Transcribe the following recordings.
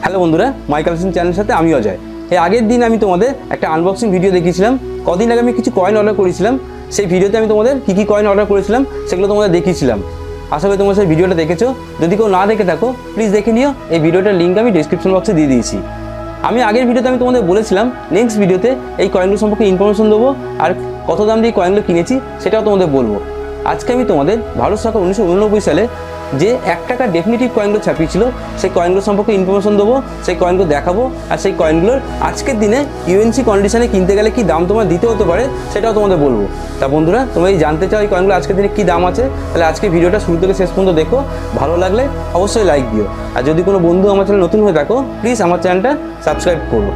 Hello বন্ধুরা, মাই collection চ্যানেলের সাথে আমি অজয়। এই আগের দিন আমি তোমাদের একটা আনবক্সিং ভিডিও দেখিয়েছিলাম। কদিন আগে আমি কিছু কয়েন অর্ডার করেছিলাম। সেই ভিডিওতে আমি তোমাদের কী কয়েন অর্ডার করেছিলাম সেগুলো তোমাদের দেখিয়েছিলাম। আশা করি তোমরা সেই ভিডিওটা দেখেছো। যদি কেউ না দেখে থাকো প্লিজ দেখে নিও। এই ভিডিওটার লিঙ্ক আমি ডিসক্রিপশন বক্সে দিয়ে দিয়েছি। আমি আগের ভিডিওতে আমি তোমাদের বলেছিলাম নেক্সট ভিডিওতে এই কয়েনগুলো সম্পর্কে ইনফরমেশন দেবো, আর কত দাম দিয়ে কয়েনগুলো কিনেছি সেটাও তোমাদের বলবো। আজকে আমি তোমাদের ভারত সরকার 1989 সালে যে 1 টাকার ডেফিনিটিভ কয়েনগুলো ছাপিয়েছিল সেই কয়েনগুলো সম্পর্কে ইনফরমেশন দেবো, সেই কয়েনগুলো দেখাবো, আর সেই কয়েনগুলোর আজকের দিনে ইউএনসি কন্ডিশনে কিনতে গেলে কী দাম তোমার দিতে হতে পারে সেটাও তোমাদের বলবো। তা বন্ধুরা, তোমরা এই জানতে চাও এই কয়েনগুলো আজকের দিনে কী দাম আছে, তাহলে আজকে ভিডিওটা শুরু থেকে শেষ পর্যন্ত দেখো। ভালো লাগলে অবশ্যই লাইক দিও, আর যদি কোনো বন্ধু আমার চ্যানেল নতুন হয়ে থাকো প্লিজ আমার চ্যানেলটা সাবস্ক্রাইব করো।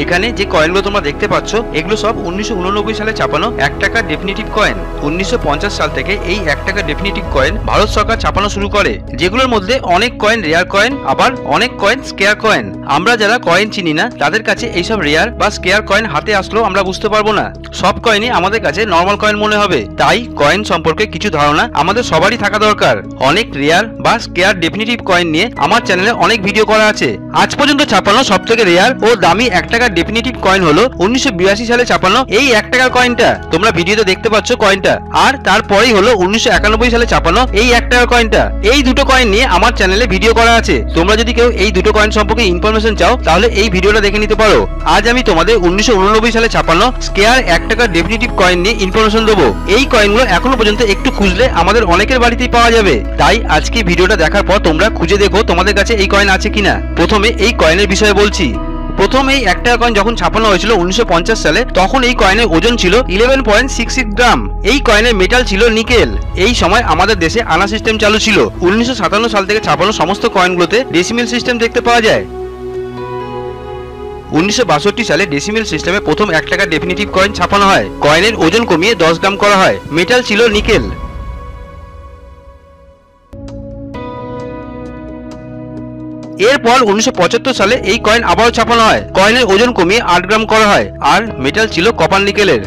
এখানে যে কয়েনগুলো তোমরা দেখতে পাচ্ছ এগুলো সব 1989 সালে ছাপানো 1 টাকার ডেফিনিটিভ কয়েন। 1950 সাল থেকে এই 1 টাকার ডেফিনিটিভ কয়েন ভারত সরকার ছাপানো শুরু করে, যেগুলোর মধ্যে অনেক কয়েন রেয়ার কয়েন, আবার অনেক কয়েন স্কেয়ার কয়েন। আমরা যারা কয়েন চিনি না তাদের কাছে এইসব রেয়ার বা স্কেয়ার কয়েন হাতে আসলেও আমরা বুঝতে পারবো না। সব কয়েনই আমাদের কাছে নর্মাল কয়েন মনে হবে। তাই কয়েন সম্পর্কে কিছু ধারণা আমাদের সবারই থাকা দরকার। অনেক রেয়ার বা স্কেয়ার ডেফিনিটিভ কয়েন নিয়ে আমার চ্যানেলে অনেক ভিডিও করা আছে। আজ পর্যন্ত ছাপানো সবথেকে রেয়ার ও দামি 1 টাকার ডেফিনিটিভ কয়েন হলো 1982 সালে ছাপানো এই 1 টাকার কয়েনটা। তোমরা ভিডিওতে দেখতে পাচ্ছ কয়েনটা। আর তারপরেই হলো 1991 সালে ছাপানো এই 1 টাকার কয়েনটা। এই দুটো কয়েন নিয়ে আমার চ্যানেলে ভিডিও করা আছে। তোমরা যদি কেউ এই দুটো কয়েন সম্পর্কে ইনফরমেশন চাও তাহলে এই ভিডিওটা দেখে নিতে পারো। আজ আমি তোমাদের 1989 সালে ছাপানো স্কেয়ার 1 টাকার ডেফিনিটিভ কয়েন নিয়ে ইনফরমেশন দেবো। এই কয়েনগুলো এখনো পর্যন্ত একটু খুঁজলে আমাদের অনেকের বাড়িতেই পাওয়া যাবে। তাই আজকে ভিডিওটা দেখার পর তোমরা খুঁজে দেখো তোমাদের কাছে এই কয়েন আছে কিনা। প্রথমে এই কয়েনের বিষয়ে বলছি। প্রথম এই 1 টাকা কয়েন যখন ছাপানো হয়েছিল 1950 সালে, তখন এই কয়েনের ওজন ছিল 11.66 গ্রাম। এই কয়েনের মেটাল ছিল নিকেল। এই সময় আমাদের দেশে আনা সিস্টেম চালু ছিল। 1957 সাল থেকে ছাপানো সমস্ত কয়েনগুলোতে ডেসিমেল সিস্টেম দেখতে পাওয়া যায়। 1962 সালে ডেসিমেল সিস্টেমে প্রথম 1 টাকার ডেফিনিটিভ কয়েন ছাপানো হয়। কয়েনের ওজন কমিয়ে 10 গ্রাম করা হয়। মেটাল ছিল নিকেল। এরপর 1975 সালে এই কয়েন আবারও ছাপানো হয়। কয়েনের ওজন কমিয়ে 8 গ্রাম করা হয়, আর মেটাল ছিল কপার নিকেলের।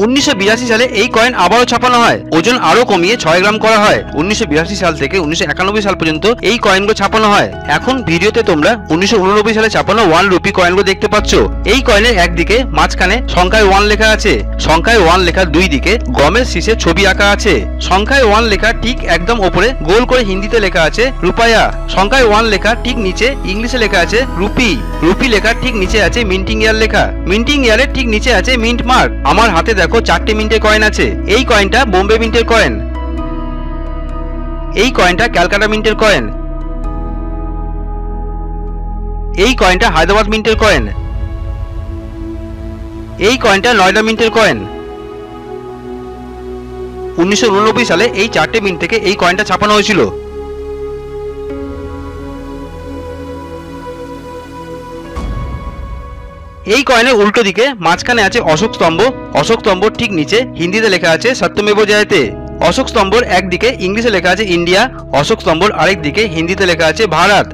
1982 সালে এই কয়েন আবারও ছাপানো হয়। ওজন আরো কমিয়ে 6 গ্রাম করা হয়। 1982 সাল থেকে 1991 সাল পর্যন্ত এই কয়েনগুলো ছাপানো হয়। এখন ভিডিওতে তোমরা 1989 সালে ছাপানো 1 রুপি কয়েনগুলো দেখতে পাচ্ছ। এই কয়েনের একদিকে মাঝখানে সংখ্যায় 1 লেখা আছে। সংখ্যায় 1 লেখার দুই দিকে গমের শীষে ছবি আঁকা আছে। সংখ্যায় 1 লেখা ঠিক একদম ওপরে গোল করে হিন্দিতে লেখা আছে রুপায়া। সংখ্যায় 1 লেখা ঠিক নিচে ইংলিশে লেখা আছে রুপি। রুপি লেখার ঠিক নিচে আছে মিন্টিং ইয়ার লেখা। মিন্টিং ইয়ারের ঠিক নিচে আছে মিন্ট মার্ক। আমার হাতে দেখো 4টে মিন্টের কয়েন আছে। এই কয়েনটা বোম্বে মিন্টের কয়েন। এই কয়েনটা ক্যালকাটা মিন্টের কয়েন। এই কয়েনটা হায়দ্রাবাদ মিন্টের কয়েন। এই কয়েনটা নয়ডা মিন্টের কয়েন। 1989 সালে এই 4টে মিন্ট থেকে এই কয়েনটা ছাপানো হয়েছিল। এই কয়েনের উল্টো দিকে মাঝখানে আছে অশোক স্তম্ভ। অশোক স্তম্ভর ঠিক নিচে হিন্দিতে লেখা আছে সত্যমেব জয়তে। অশোক স্তম্ভর একদিকে ইংলিশে লেখা আছে ইন্ডিয়া। অশোক স্তম্ভর আরেক দিকে হিন্দিতে লেখা আছে ভারত।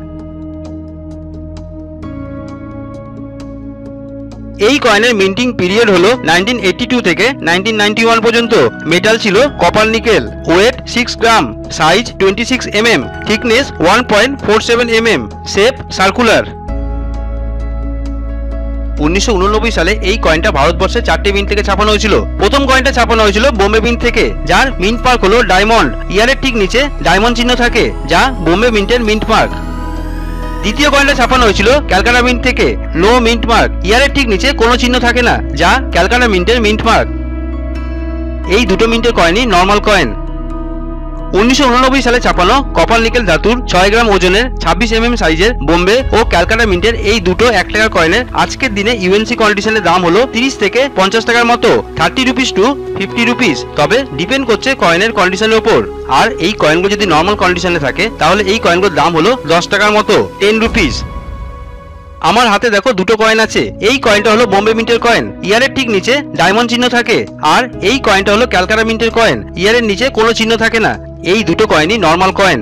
এই কয়েনের মিন্টিং পিরিয়ড হলো 1982 থেকে 1991 পর্যন্ত। মেটাল ছিল কপার নিকেল। ওয়েট 6 গ্রাম। Size 26 mm। Thickness 1.47 mm। Shape circular. 1989 সালে এই কয়েনটা ভারতবর্ষে 4টে মিন্ট থেকে ছাপানো হয়েছিল। প্রথম কয়েনটা ছাপানো হয়েছিল বোম্বে মিন্ট থেকে, যার মিন্ট মার্ক হলো ডায়মন্ড। ইয়ারের ঠিক নিচে ডায়মন্ড চিহ্ন থাকে, যা বোম্বে মিন্টের মিন্ট মার্ক। দ্বিতীয় কয়েনটা ছাপানো হয়েছিল ক্যালকাটা মিন্ট থেকে, নো মিন্ট মার্ক। ইয়ারের ঠিক নিচে কোনো চিহ্ন থাকে না, যা ক্যালকাটা মিন্টের মিন্ট মার্ক। এই দুটো মিন্টের কয়েনই নর্মাল কয়েন। 1989 সালে ছাপানো কপার নিকেল ধাতুর 6 গ্রাম ওজনের 26 mm সাইজের বোম্বে ও ক্যালকাটা মিন্টের এই দুটো 1 টাকার কয়েনের আজকের দিনে ইউএনসি কন্ডিশনের দাম হলো 30 থেকে 50 টাকার মতো, 30 রুপিস টু 50 রুপিস। তবে ডিপেন্ড করছে কয়েনের কন্ডিশনের উপর। আর এই কয়েনগুলো যদি নর্মাল কন্ডিশনে থাকে তাহলে এই কয়েনগুলোর দাম হলো 10 টাকার মতো, 10 রুপিস। আমার হাতে দেখো দুটো কয়েন আছে। এই কয়েনটা হলো বোম্বে মিন্টের কয়েন, ইয়ারের ঠিক নিচে ডায়মন্ড চিহ্ন থাকে। আর এই কয়েনটা হলো ক্যালকাটা মিন্টের কয়েন, ইয়ারের নিচে কোনো চিহ্ন থাকে না। এই দুটো কয়েনই নর্মাল কয়েন।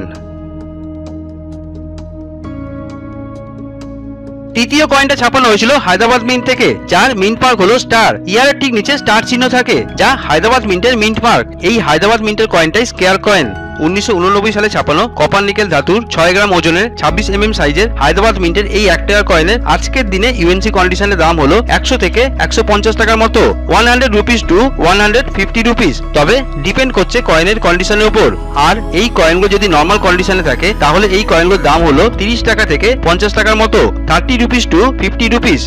তৃতীয় কয়েনটা ছাপানো হয়েছিল হায়দ্রাবাদ মিন্ট থেকে, যার মিন্ট মার্ক হলো স্টার, ইয়ারের ঠিক নিচে স্টার চিহ্ন থাকে, যা হায়দ্রাবাদ মিন্টের মিন্ট মার্ক। এই হায়দ্রাবাদ মিন্টের কয়েনটাই স্কেয়ার কয়েন। 1989 সালে ছাপানো কপার নিকেল ধাতুর 6 গ্রাম ওজনের 26 mm সাইজের হায়দ্রাবাদ মিন্টের এই 1 টাকার কয়েনের আজকের দিনে ইউএনসি কন্ডিশনের দাম হলো 100 থেকে 150 টাকার মতো, 100 রুপিস টু 150 রুপিস। তবে ডিপেন্ড করছে কয়েনের কন্ডিশনের উপর। আর এই কয়েনগুলো যদি নর্মাল কন্ডিশনে থাকে তাহলে এই কয়েনগুলোর দাম হলো 30 টাকা থেকে 50 টাকার মতো, 30 রুপিস টু 50 রুপিস।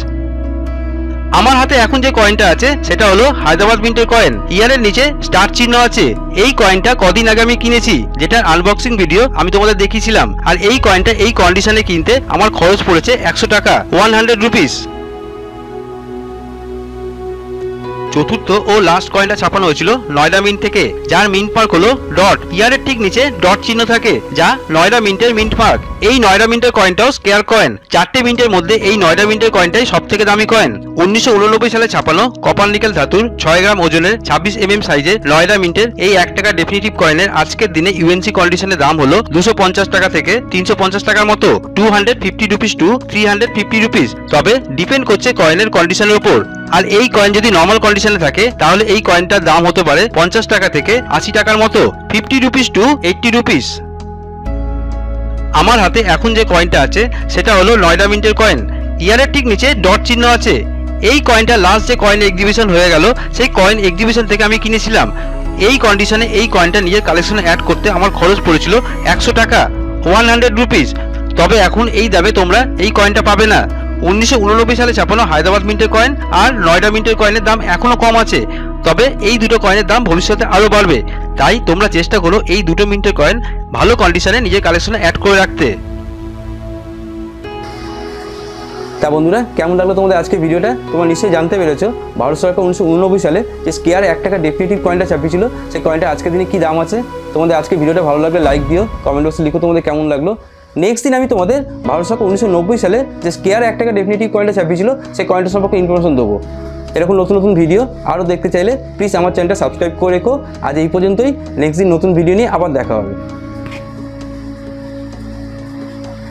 আমার হাতে এখন যে কয়েনটা আছে সেটা হলো হায়দ্রাবাদ মিন্টের কয়েন, ইয়ারের নিচে স্টার চিহ্ন আছে। এই কয়েনটা কদিন আগে আমি কিনেছি, যেটার আনবক্সিং ভিডিও আমি তোমাদের দেখিয়েছিলাম। আর এই কয়েনটা এই কন্ডিশনে কিনতে আমার খরচ পড়েছে 100 টাকা, 100 রুপিস। চতুর্থ ও লাস্ট কয়েনটা ছাপানো হয়েছিল নয়ডা মিন্ট থেকে, যার মিন্ট মার্ক হলো ডট, ইয়ারের ঠিক নিচে ডট চিহ্ন থাকে, যা নয়ডা মিন্টের মিন্ট মার্ক। এই নয়ডা মিন্টের কয়েনটাও স্কেয়ার কয়েন। 4টে মিন্টের মধ্যে এই নয়ডা মিন্টের কয়েনটাই সব থেকে দামি কয়েন। 1989 সালে ছাপানো কপার নিকেল ধাতুর 6 গ্রাম ওজনের 26 mm সাইজের নয়ডা মিন্টের এই 1 টাকা ডেফিনিটিভ কয়েনের আজকের দিনে ইউএনসি কন্ডিশনের দাম হলো 250 টাকা থেকে 350 টাকার মতো, 250 রুপিস টু 350 রুপিস। তবে ডিপেন্ড করছে কয়েনের কন্ডিশনের উপর। আর এই কয়েন যদি নর্মাল কন্ডিশনে থাকে তাহলে এই কয়েনটার দাম হতে পারে 50 টাকা থেকে 80 টাকার মতো, 50 রুপিস টু 80 রুপিস। আমার হাতে এখন যে কয়েনটা আছে সেটা হলো নয়ডা মিন্টের কয়েন, ইয়ারের ঠিক নিচে ডট চিহ্ন আছে। এই কয়েনটা লাস্ট যে কয়েন এক্সিবিশন হয়ে গেল সেই কয়েন এক্সিবিশন থেকে আমি কিনেছিলাম। এই কন্ডিশনে এই কয়েনটা নিজের কালেকশনে অ্যাড করতে আমার খরচ পড়েছিল 100 টাকা, 100 রুপিস। তবে এখন এই দামে তোমরা এই কয়েনটা পাবে না। 1989 সালে ছাপানো হায়দ্রাবাদ মিন্টের কয়েন আর নয়ডা মিন্টের কয়েনের দাম এখনো কম আছে, তবে এই দুটো কয়েনের দাম ভবিষ্যতে আরো বাড়বে। তাই তোমরা চেষ্টা করো এই দুটো মিন্টের কয়েন ভালো কন্ডিশনে নিজের কালেকশনে অ্যাড করে রাখতে। তা বন্ধুরা, কেমন লাগলো তোমাদের আজকে ভিডিওটা? তোমরা নিশ্চয়ই জানতে পেরেছো ভারত সরকার 1989 সালে যে স্কেয়ার 1 টাকা ডেফিনিটিভ কয়েনটা ছাপিয়েছিল সেই কয়েনটা আজকের দিনে কি দাম আছে। তোমাদের আজকে ভিডিওটা ভালো লাগলে লাইক দিও, কমেন্ট বক্সে লিখো তোমাদের কেমন লাগলো। নেক্সট দিন আমি তোমাদের ভারত সরকার 1990 সালে যে স্কেয়ার 1 টাকা ডেফিনিটিভ কয়েনটা ছাপিয়েছিল সেই কয়েনটা সম্পর্কে ইনফরমেশন দেবো। এরকম নতুন নতুন ভিডিও আরও দেখতে চাইলে প্লিজ আমার চ্যানেলটা সাবস্ক্রাইব করে রেখো। আজ এই পর্যন্তই, নেক্সট দিন নতুন ভিডিও নিয়ে আবার দেখা হবে।